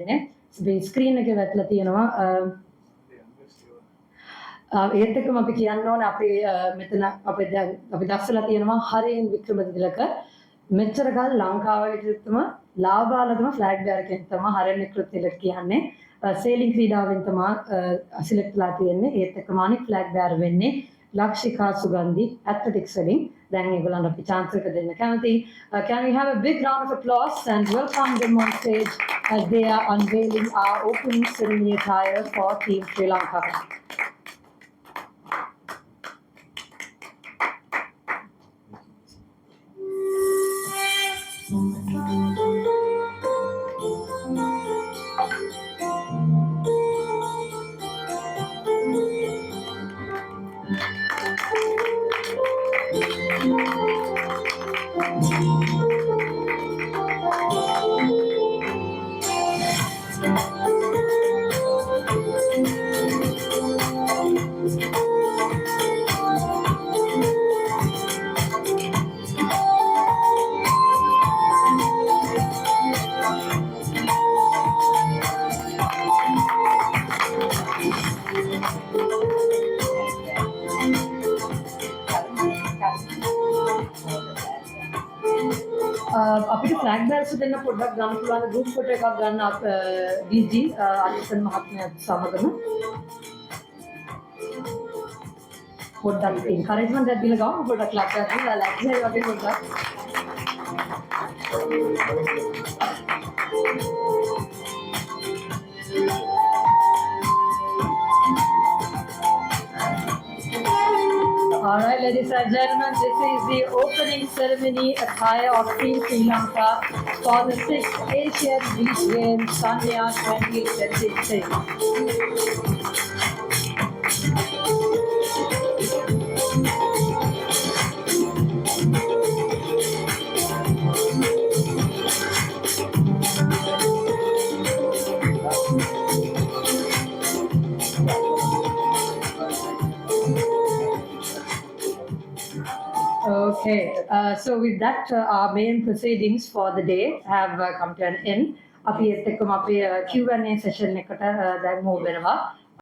වෙන්නේ. මේ ස්ක්‍රීන් එකේ වැටලා තියෙනවා ඒත් එක්කම අපි කියන්න ඕනේ අපි මෙතන අපි දැන් අපි දැස්සලා තියෙනවා හරේන් වික්‍රමදිලක මෙච්චර කාල ලංකාවේ විතරම ලාභාලතම ෆ්ලැග් බෑරර් කෙනෙක් තමයි හරේන් වික්‍රමදිලක කියන්නේ සේලින් ක්‍රීඩාවෙන් තමයි සිලෙක්ට්ලා තියෙන්නේ ඒත් එක්කම අනිත් ෆ්ලැග් බෑරර් වෙන්නේ ලක්ෂිකා සුගන්ධි ඇත්ලටික්ස් වලින් දැන් ඒගොල්ලන්ට අපි chance එක දෙන්න කැමතියි can we have a big round of applause and welcome them on stage as they are unveiling our opening ceremony attire for Team Sri Lanka. අපිට ෆ්ලැග් බෑරර්ස් දෙන්න පොඩ්ඩක් ගන්න පුළුවන් ගෲප් ෆොටෝ එකක් ගන්න ඩීජී අනිසන් මහත්මයාත් සමගම පොඩ්ඩක් එන්කරේජ්මන්ට් එකක් දීලා ගමු පොඩ්ඩක් ක්ලැප් එකක් දීලා ලැක්ෂර් වගේ පොඩ්ඩක් All right, ladies and gentlemen, this is the opening ceremony attire of Team Sri Lanka for the 6th Asian Beach Games Sanya 2026. Okay, so with that, our main proceedings for the day have come to an end. අපි ඒත් එක්කම අපේ Q&A session එකට දැන් move වෙනවා.